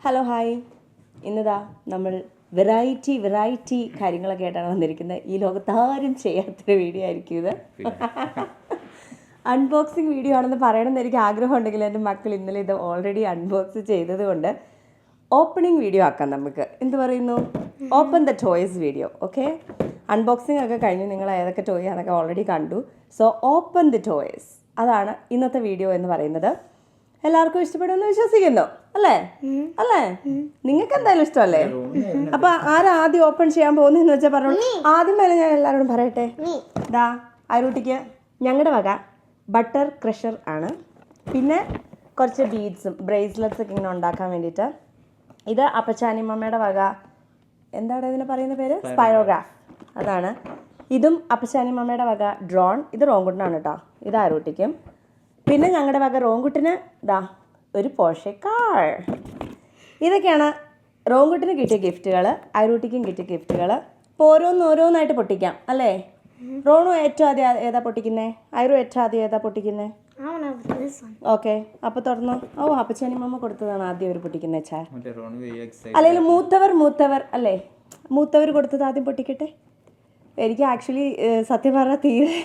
Hello hi, ഇന്നതാ നമ്മൾ variety കാര്യങ്ങളൊക്കെ ആയിട്ടാണ് വന്നിരിക്കുന്നത്. ഈ ലോകത്താരും ചെയ്യാത്തൊരു വീഡിയോ ആയിരിക്കും ഇത്. അൺബോക്സിങ് വീഡിയോ ആണെന്ന് പറയണമെന്ന് എനിക്ക് ആഗ്രഹമുണ്ടെങ്കിൽ എൻ്റെ മക്കൾ ഇന്നലെ ഇത് ഓൾറെഡി അൺബോക്സ് ചെയ്തത് കൊണ്ട് ഓപ്പണിംഗ് വീഡിയോ ആക്കാം നമുക്ക്. എന്ത് പറയുന്നു? Open the toys video. Okay, unboxing ഒക്കെ കഴിഞ്ഞ് നിങ്ങൾ ഏതൊക്കെ ടോയ് ആണെന്നൊക്കെ ഓൾറെഡി കണ്ടു. സോ ഓപ്പൺ ദി ടോയ്സ്, അതാണ് ഇന്നത്തെ വീഡിയോ എന്ന് പറയുന്നത്. എല്ലാവർക്കും ഇഷ്ടപ്പെടുമെന്ന് വിശ്വസിക്കുന്നു അല്ലേ? നിങ്ങൾക്ക് എന്തായാലും ഇഷ്ടമല്ലേ? അപ്പൊ ആരാ ആദ്യം ഓപ്പൺ ചെയ്യാൻ പോകുന്നതെന്ന് വെച്ചാൽ പറഞ്ഞു. ആദ്യം വരെ ഞാൻ എല്ലാവരോടും പറയട്ടെ, ദാ ആരൂട്ടിക്ക് ഞങ്ങളുടെ വക ബട്ടർ ക്രഷർ ആണ്. പിന്നെ കുറച്ച് ബീഡ്സും ബ്രേസ്ലെറ്റ്സ് ഒക്കെ ഇങ്ങനെ ഉണ്ടാക്കാൻ വേണ്ടിയിട്ട്. ഇത് അപ്പച്ചാനിമ്മയുടെ വക, എന്താണ് ഇതിന് പറയുന്ന പേര്? സ്പൈറോഗ്രാഫ്. അതാണ്. ഇതും അപ്പച്ചാനിമ്മയുടെ വക ഡ്രോൺ. ഇത് റോങ്കുട്ടനാണ് കേട്ടോ. ഇത് ആരൂട്ടിക്കും. പിന്നെ ഞങ്ങളുടെ വക റോങ്കുട്ടിന് ദാ ഒരു പോർഷെ കാർ. ഇതൊക്കെയാണ് റോങ്കുട്ടിന് കിട്ടിയ ഗിഫ്റ്റുകൾ, ആരൂട്ടിക്കും കിട്ടിയ ഗിഫ്റ്റുകൾ. ഇപ്പോൾ ഓരോന്നായിട്ട് പൊട്ടിക്കാം അല്ലേ? റോണു ഏറ്റവും ആദ്യം ഏതാ പൊട്ടിക്കുന്നത്? ആയിരു ഏറ്റവും ആദ്യം ഏതാ പൊട്ടിക്കുന്നത്? ഓക്കെ, അപ്പോൾ തുറന്നു. ഓ, അപ്പച്ചാനിമ്മ കൊടുത്തതാണ് ആദ്യം അവർ പൊട്ടിക്കുന്നത്. ചാ അല്ലെങ്കിൽ മൂത്തവർ അല്ലേ? മൂത്തവർ കൊടുത്തത് ആദ്യം പൊട്ടിക്കട്ടെ. എനിക്ക് ആക്ച്വലി സത്യം പറഞ്ഞാൽ തീരെ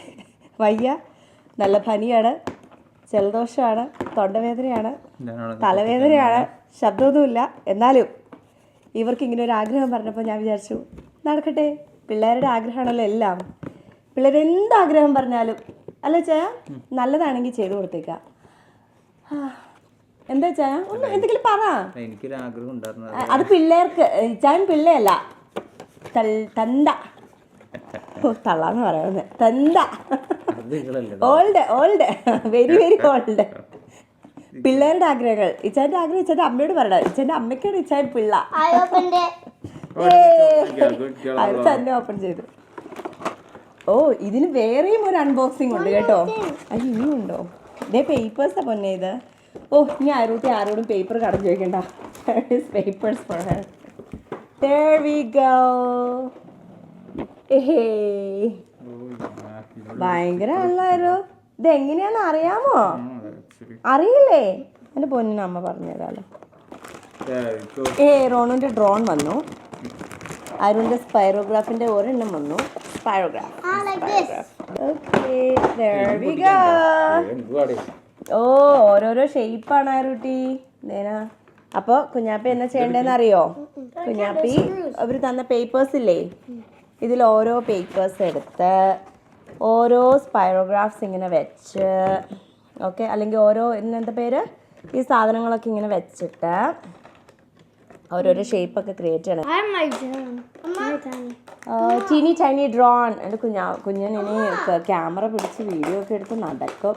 വയ്യ. നല്ല പനിയാണ്, ജലദോഷമാണ്, തൊണ്ടവേദനയാണ്, തലവേദനയാണ്, ശബ്ദമൊന്നുമില്ല. എന്നാലും ഇവർക്ക് ഇങ്ങനെ ഒരു ആഗ്രഹം പറഞ്ഞപ്പോൾ ഞാൻ വിചാരിച്ചു നടക്കട്ടെ. പിള്ളേരുടെ ആഗ്രഹമാണല്ലോ എല്ലാം. പിള്ളേർ എന്താഗ്രഹം പറഞ്ഞാലും അല്ലേ ചായ, നല്ലതാണെങ്കിൽ ചെയ്തു കൊടുത്തേക്കാം. എന്താ ചായ, ഒന്ന് എന്തെങ്കിലും പറ. അത് പിള്ളേർക്ക്. ചായൻ പിള്ളയല്ല, തന്ത. തള്ളാന്ന് പറയുന്നത് തന്ത. Old very old. പിള്ളേരുടെ ആഗ്രഹങ്ങൾ. ഇച്ചാൻ്റെ ആഗ്രഹം ഇച്ചാൻ്റെ അമ്മയോട് പറയണം. ഇച്ചാൻ്റെ അമ്മയ്ക്കാണ് ഇച്ചാൻ പിള്ള. അത് തന്നെ ഓപ്പൺ ചെയ്തു. ഓ, ഇതിന് വേറെയും ഒരു അൺബോക്സിംഗ് ഉണ്ട് കേട്ടോ. അത് ഇനിയും ഉണ്ടോ? ഇതേ പേപ്പേഴ്സാ പൊന്നെ ഇത്. ഓ, ഇനി ആരോടും പേപ്പർ കടം ചോദിക്കണ്ട. Papers for her. There we go. ഭയങ്കര ആണല്ലോ. ഇത് എങ്ങനെയാണെന്ന് അറിയാമോ? അറിയില്ലേ? എൻ്റെ പൊന്നിന് അമ്മ പറഞ്ഞു തരാമല്ലോ. റോണുവിൻ്റെ ഡ്രോൺ വന്നു. അരുണിൻ്റെ സ്പൈറോഗ്രാഫിൻ്റെ ഒരെണ്ണം വന്നു. സ്പൈറോഗ്രാഫ്. ഓ, ഓരോരോ ഷേപ്പാണ് ആരൂട്ടി. നേരാ. അപ്പോൾ കുഞ്ഞാപ്പി എന്നാ ചെയ്യേണ്ടതെന്ന് അറിയോ? കുഞ്ഞാപ്പി അവർ തന്ന പേപ്പേഴ്സ് ഇല്ലേ, ഇതിൽ ഓരോ പേപ്പേഴ്സ് എടുത്ത് ഓരോ സ്പൈറോഗ്രാഫ്സ് ഇങ്ങനെ വെച്ച്, ഓക്കെ, അല്ലെങ്കിൽ ഓരോ എന്താ പേര്, ഈ സാധനങ്ങളൊക്കെ ഇങ്ങനെ വെച്ചിട്ട് ഓരോരോ ഷേപ്പൊക്കെ ക്രിയേറ്റ് ചെയ്യണം. Tiny drone. എൻ്റെ കുഞ്ഞിനി ക്യാമറ പിടിച്ച് വീഡിയോ ഒക്കെ എടുത്ത് നടക്കും.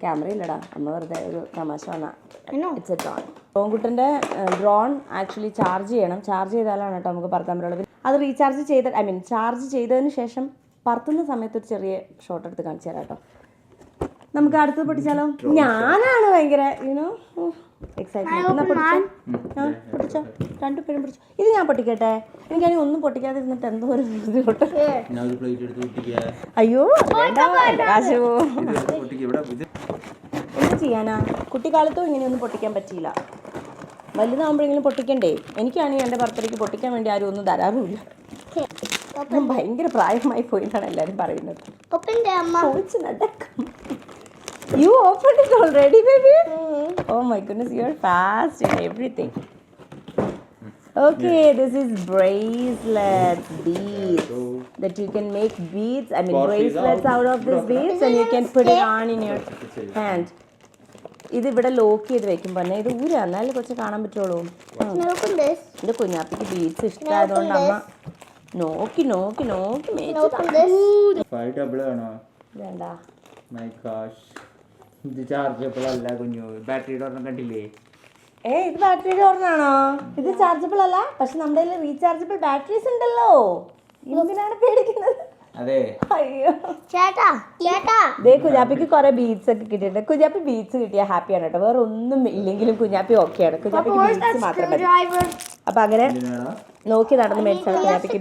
ക്യാമറ ഇല്ലടാ, അമ്മ വെറുതെ ഒരു തമാശ വന്നാൽ. It's a drone. റോങ്കുട്ടൻ്റെ ഡ്രോൺ ആക്ച്വലി ചാർജ് ചെയ്യണം. ചാർജ് ചെയ്താലാണ് കേട്ടോ നമുക്ക് പറത്താൻ പറ്റുള്ളൂ. അത് ചാർജ് ചെയ്തതിന് ശേഷം പറത്തുന്ന സമയത്ത് ഒരു ചെറിയ ഷോട്ട് എടുത്ത് കാണിച്ചു തരാം കേട്ടോ. നമുക്ക് അടുത്തത് പൊട്ടിച്ചാലോ? ഞാനാണ് ഭയങ്കര എക്സൈറ്റ്മെന്റ്. പൊട്ടിച്ചോ, രണ്ടുപേരും പൊട്ടിച്ചോ. ഇത് ഞാൻ പൊട്ടിക്കട്ടെ? എനിക്കാണെങ്കിൽ ഒന്നും പൊട്ടിക്കാതിരുന്നിട്ട് എന്തോ ഒരു ബുദ്ധിമുട്ട്. അയ്യോ, കാശു എന്ത് ചെയ്യാനാ? കുട്ടിക്കാലത്തും ഇങ്ങനെയൊന്നും പൊട്ടിക്കാൻ പറ്റിയില്ല. വലുതാകുമ്പോഴെങ്കിലും പൊട്ടിക്കണ്ടേ? എനിക്കാണെങ്കിൽ എൻ്റെ ബർത്ത്ഡേക്ക് പൊട്ടിക്കാൻ വേണ്ടി ആരും ഒന്നും തരാറുമില്ല. ഭയങ്കര പ്രായമായി പോയി എന്നാണ് എല്ലാവരും പറയുന്നത്. You opened it already, baby? Oh my goodness, you're fast in everything. Okay, this is bracelets, beads, that you can make beads, bracelets out of these beads, and you can put it on in your hand. ഇത് ഇവിടെ lock ചെയ്ത് വെക്കുമ്പോൾ തന്നെ ഇത് ഊരാ, എന്നാലും കുറച്ച് കാണാൻ പറ്റുള്ളൂ. ഇത് കുഞ്ഞാപ്പിക്ക് ബീഡ്സ് ഇഷ്ടമായതുകൊണ്ട് അമ്മ നോക്കി വേണ്ട. ഇത് ചാർജബിൾ അല്ല കുഞ്ഞു, ബാറ്ററിയുടെ ഒരെണ്ണം കണ്ടില്ലേ? ഇത് ബാറ്ററിയുടെ ഒരെണ്ണാണോ? ഇത് ചാർജബിൾ അല്ല, പക്ഷെ നമ്മുടെ കയ്യിൽ റീചാർജബിൾ ബാറ്ററീസ് ഉണ്ടല്ലോ. എന്തിനാണ് പേടിക്കുന്നത്? അതെ. അയ്യോ ചേട്ടാ, കുഞ്ഞാപ്പിക്ക് കുറെ ബീഡ്സ് ഒക്കെ കിട്ടിയിട്ടുണ്ട്. കുഞ്ഞാപ്പി ബീഡ്സ് കിട്ടിയാൽ ഹാപ്പിയാണ് കേട്ടോ. വേറെ ഒന്നും ഇല്ലെങ്കിലും കുഞ്ഞാപ്പി ഓക്കെയാണ്. കുഞ്ഞാപ്പിക്ക് ബീഡ്സ് മാത്രം മതി. അപ്പം അങ്ങനെ ഇതിനാടാ നോക്കി നടന്ന് മേടിച്ചാൽ കുഞ്ഞാപ്പിക്ക്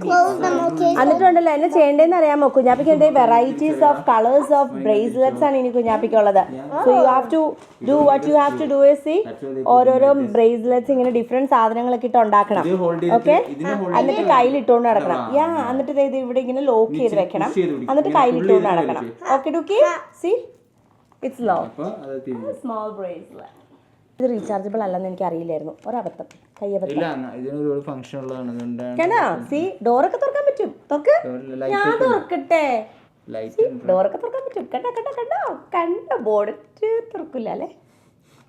എന്നിട്ടുണ്ടല്ലോ എന്നെ ചെയ്യേണ്ടതെന്ന് അറിയാമോ? കുഞ്ഞാപ്പിക്ക് എൻ്റെ varieties of colours of bracelets ആണ് ഇനി കുഞ്ഞാപ്പിക്കുള്ളത്. So you have to do what you have to do is see ഓരോരോ ബ്രേസ്ലെറ്റ്സ് ഇങ്ങനെ ഡിഫറെന്റ് സാധനങ്ങളൊക്കെ ഇട്ട് ഉണ്ടാക്കണം. ഓക്കെ, എന്നിട്ട് കയ്യിലിട്ടുകൊണ്ട് നടക്കണം. എന്നിട്ട് ഇത് ഇവിടെ ഇങ്ങനെ ലോക്ക് ചെയ്ത് വെക്കണം. എന്നിട്ട് കയ്യിലിട്ടുകൊണ്ട് നടക്കണം. Okay Dukki, see it's low small bracelet. ഇത് റീചാർജബിൾ അല്ലെന്ന് എനിക്ക് അറിയില്ലായിരുന്നു. ഒരബദ്ധം, കയ്യബദ്ധം. ഇതിനൊരു ഫംഗ്ഷൻ ഉള്ളതാണ്. കണ്ടോ, സി ഡോറൊക്കെ തുറക്കാൻ പറ്റും. ഞാൻ തുറക്കട്ടെ. ഡോറൊക്കെ തുറക്കാൻ പറ്റും. കണ്ടോ കണ്ടോ കണ്ടോ കണ്ടോ, ബോർഡ് തുറക്കില്ല അല്ലേ,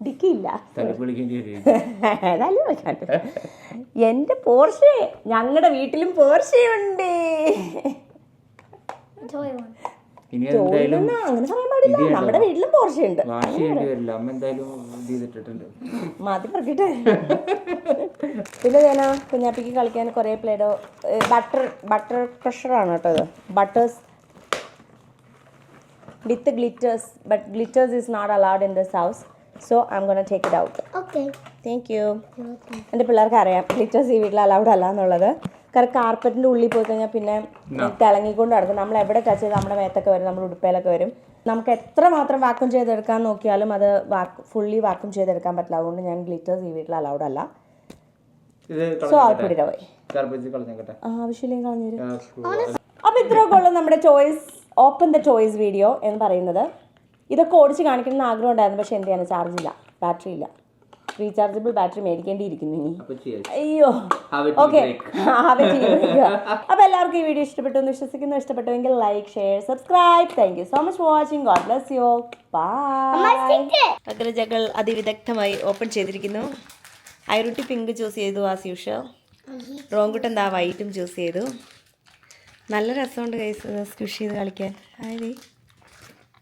ഡിക്കിയില്ല. ഏതായാലും എന്റെ പോർഷെ, ഞങ്ങളുടെ വീട്ടിലും പോർഷെ ഉണ്ട്. ഇനി എന്തായാലും അങ്ങനെ പറയാൻ പാടില്ല, നമ്മുടെ വീട്ടിലും പോർഷെ ഉണ്ട്. വാഷ് ചെയ്യേണ്ടി വരില്ല. അമ്മ എന്തായാലും ഇത് ചെയ്തിട്ടുണ്ട്. മാറ്റി പറക്കട്ടെ. പിന്നെ ഞാൻ കുഞ്ഞാപ്പിക്ക് കളിക്കാൻ കുറേ പ്ലേഡോ ബട്ടർ ക്രഷറാണ് കേട്ടോ ഇത്. Butters with glitters, but glitters is not allowed in this house. So I am gonna take it out. Thank you. എൻ്റെ പിള്ളേർക്ക് അറിയാം ഗ്ലിറ്റേഴ്സ് ഈ വീട്ടിൽ അലൗഡ് അല്ല എന്നുള്ളത്. കാരണം കാർപ്പറ്റിൻ്റെ ഉള്ളിൽ പോയി കഴിഞ്ഞാൽ പിന്നെ തിളങ്ങിക്കൊണ്ട് നടക്കും. നമ്മൾ എവിടെ ടച്ച് ചെയ്ത് നമ്മുടെ മേത്തൊക്കെ വരും, നമ്മുടെ ഉടുപ്പയിലൊക്കെ വരും. നമുക്ക് എത്ര മാത്രം വാക്യൂം ചെയ്തെടുക്കാൻ നോക്കിയാലും അത് ഫുള്ളി വാക്യൂം ചെയ്തെടുക്കാൻ പറ്റില്ല. അതുകൊണ്ട് ഞാൻ ഗ്ലിറ്റേഴ്സ് ഈ വീട്ടിൽ അലൗഡ് അല്ല. സോ ഔട്ട്പുട്ട് പോയി ആവശ്യമില്ലെങ്കിൽ കളഞ്ഞു. അപ്പോൾ ഇത്രയൊക്കെ ഉള്ളൂ നമ്മുടെ toys, open the toys video എന്ന് പറയുന്നത്. ഇതൊക്കെ ഓടിച്ച് കാണിക്കണം എന്ന് ആഗ്രഹം ഉണ്ടായിരുന്നു. പക്ഷെ എന്ത് ചെയ്യാൻ, ചാർജ് ഇല്ല, ബാറ്ററി ഇല്ല. റീചാർജബിൾ ബാറ്ററി മേടിക്കേണ്ടിയിരിക്കുന്നു ഇനി. അയ്യോ, ഓക്കെ. അപ്പോൾ എല്ലാവർക്കും ഈ വീഡിയോ ഇഷ്ടപ്പെട്ടു എന്ന് വിശ്വസിക്കുന്നു. ഇഷ്ടപ്പെട്ടുവെങ്കിൽ like, share, subscribe. Thank you so much for watching. God bless you all. Bye. അഗ്രജകൾ അതിവിദഗ്ധമായി ഓപ്പൺ ചെയ്തിരിക്കുന്നു. ഐറുട്ടി പിങ്ക് ചൂസ് ചെയ്തു ആസ് യൂഷ്വൽ. റോങ്കുട്ടൻ എന്താ വൈറ്റും ചൂസ് ചെയ്തു. നല്ല രസമുണ്ട് കൈസ് സ്ക്വിഷ് ചെയ്ത് കളിക്കാൻ. ആയി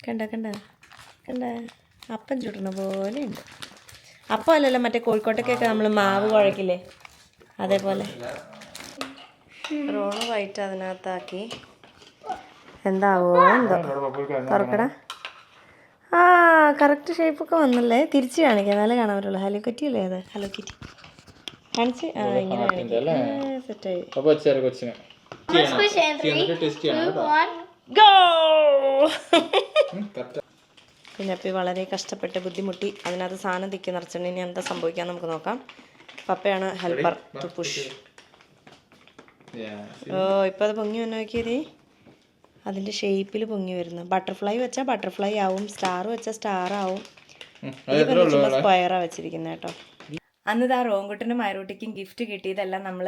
കണ്ട കണ്ട കണ്ട, അപ്പം ചുടണ പോലെ ഉണ്ട്. അപ്പം അല്ലല്ലോ, മറ്റേ കോഴിക്കോട്ടേക്കൊക്കെ നമ്മൾ മാവ് കുഴക്കില്ലേ, അതേപോലെ. റോണ് വൈറ്റ് അതിനകത്താക്കി. എന്താവോ എന്തോ. തുറക്കടാ. കറക്റ്റ് ഷേപ്പൊക്കെ വന്നല്ലേ. തിരിച്ച് കാണിക്കാം, എന്നാലേ കാണാൻ പറ്റുള്ളൂ. ഹലോ കിറ്റി അല്ലേ അത്? ഹലോ കിറ്റി കാണിച്ച് ഇങ്ങനെ കാണിക്കാം. സെറ്റായി. കുഞ്ഞപ്പി വളരെ കഷ്ടപ്പെട്ട് ബുദ്ധിമുട്ടി അതിനകത്ത് സാധനം തിക്കി നിറച്ചിട്ടുണ്ട്. ഇനി എന്താ സംഭവിക്കാൻ നമുക്ക് നോക്കാം. പപ്പയാണ് ഹെൽപ്പർ ടു പുഷ്. ഇപ്പം അത് പൊങ്ങി വന്ന് നോക്കിയതേ, അതിൻ്റെ ഷേപ്പിൽ പൊങ്ങി വരുന്നു. ബട്ടർഫ്ലൈ വെച്ചാൽ ബട്ടർഫ്ലൈ ആവും, സ്റ്റാർ വെച്ചാൽ സ്റ്റാർ ആവും. ഇതിപ്പോൾ ചുമ്മാ സ്ക്വയറാണ് വെച്ചിരിക്കുന്നത് കേട്ടോ. അന്നിതാ റോങ്കുട്ടനും മൈറൂട്ടിക്കും ഗിഫ്റ്റ് കിട്ടിയതെല്ലാം നമ്മൾ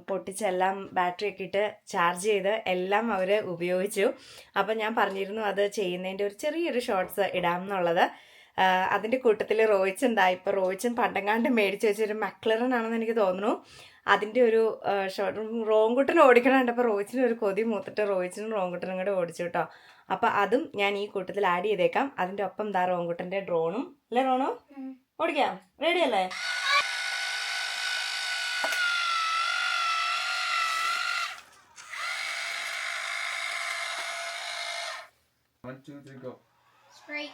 പൊട്ടിച്ചെല്ലാം ബാറ്ററി ഒക്കെ ഇട്ട് ചാർജ് ചെയ്ത് എല്ലാം അവർ ഉപയോഗിച്ചു. അപ്പം ഞാൻ പറഞ്ഞിരുന്നു അത് ചെയ്യുന്നതിൻ്റെ ഒരു ചെറിയൊരു ഷോർട്സ് ഇടാം എന്നുള്ളത്. അതിൻ്റെ കൂട്ടത്തിൽ റോയിച്ചൻ എന്താ, ഇപ്പോൾ റോയിച്ചൻ പണ്ടങ്ങാണ്ട് മേടിച്ച് വെച്ചൊരു മക്ലറൻ ആണെന്ന് എനിക്ക് തോന്നുന്നു. അതിൻ്റെ ഒരു ഷോർട്ട് റോങ്കുട്ടൻ ഓടിക്കണുണ്ട്. അപ്പോൾ റോയിച്ചിന് ഒരു കൊതി മൂത്തിട്ട് റോയിച്ചിനും റോങ്കുട്ടനും കൂടെ ഓടിച്ചു കേട്ടോ. അപ്പോൾ അതും ഞാൻ ഈ കൂട്ടത്തിൽ ആഡ് ചെയ്തേക്കാം. അതിൻ്റെ ഒപ്പം എന്താ റോങ്കുട്ടൻ്റെ ഡ്രോണും അല്ലേ റോണു? ഓടിക്കാം, റെഡി അല്ലേ? One, two, three, go. Straight.